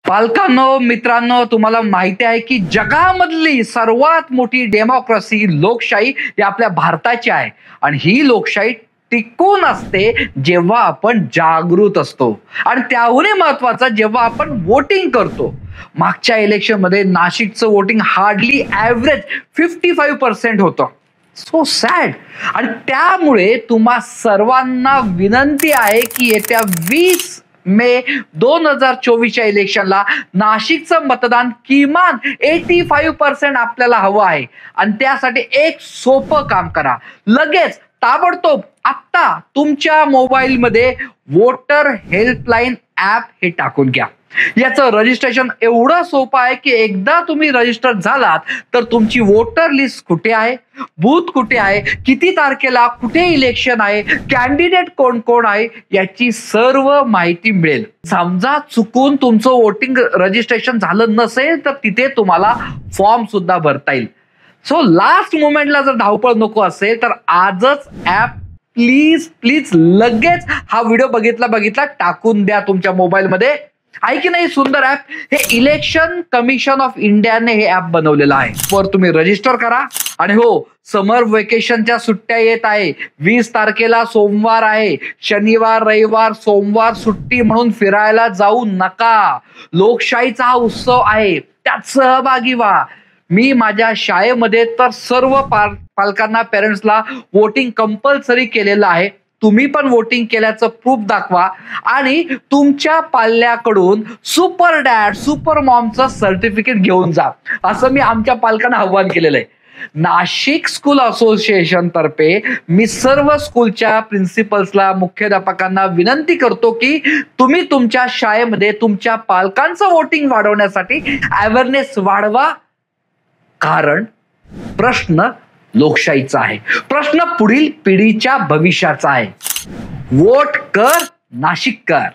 पालकांनो, मित्रांनो, तुम्हाला माहिती आहे की जगामधली सर्वात मोठी डेमोक्रेसी लोकशाही ही आपल्या भारताची आहे आणि ही लोकशाही टिकून असते जेव्हा आपण जागृत असतो आणि त्याहूनही महत्वाचं जेव्हा आपण वोटिंग करतो. मागच्या इलेक्शन मध्ये नाशिकचं वोटिंग हार्डली ऍव्हरेज 55% होतं. So sad. आणि त्यामुळे तुम्हा सर्वांना विनंती आहे की येत्या 20 मे 2024च्या इलेक्शनला नाशिकचं मतदान किमान 85% आपल्याला हवं आहे. आणि त्यासाठी एक सोपं काम करा. लगेच ताबडतोब आत्ता तुमच्या मोबाईलमध्ये वोटर हेल्पलाईन ऍप हे टाकून घ्या. याचं रजिस्ट्रेशन एवढं सोपं आहे की एकदा तुम्ही रजिस्टर झालात तर तुमची वोटर लिस्ट कुठे आहे, बूथ कुठे आहे, किती तारखेला कुठे इलेक्शन आहे, कॅन्डिडेट कोण कोण आहे याची सर्व माहिती मिळेल. समजा चुकून तुमचं वोटिंग रजिस्ट्रेशन झालं नसेल तर तिथे तुम्हाला फॉर्म सुद्धा भरता येईल. सो लास्ट मोमेंटला जर धावपळ नको असेल तर आजच ऍप प्लीज प्लीज लगेच हा व्हिडिओ बघितला टाकून द्या तुमच्या मोबाईलमध्ये. आहे की नाही सुंदर ऍप. हे इलेक्शन कमिशन ऑफ इंडियाने हे ऍप बनवलेलं आहे. वर तुम्ही रजिस्टर करा. आणि हो, समर वेकेशनच्या सुट्ट्या येत आहे. 20 तारखेला सोमवार आहे. शनिवार, रविवार, सोमवार सुट्टी म्हणून फिरायला जाऊ नका. लोकशाहीचा हा उत्सव आहे, त्यात सहभागी व्हा. मी माझ्या शाळेमध्ये तर सर्व पालकांना, पेरेंट्सला वोटिंग कंपल्सरी केलेलं आहे. तुम्ही पण वोटिंग केल्याचं प्रूफ दाखवा आणि तुमच्या पाल्याकडून सुपर डॅड, सुपर मॉमचं सर्टिफिकेट घेऊन जा, असं मी आमच्या पालकांना आव्हान केलेलं आहे. नाशिक स्कूल असोसिएशन तर्फे मी सर्व स्कूलच्या प्रिन्सिपल्सला, मुख्याध्यापकांना विनंती करतो की तुम्ही तुमच्या शाळेमध्ये तुमच्या पालकांचं वोटिंग वाढवण्यासाठी अवेअरनेस वाढवा. कारण प्रश्न लोकशाहीचा आहे. प्रश्न पुढील पिढीच्या भविष्याचा आहे. वोट कर, नाशिक कर.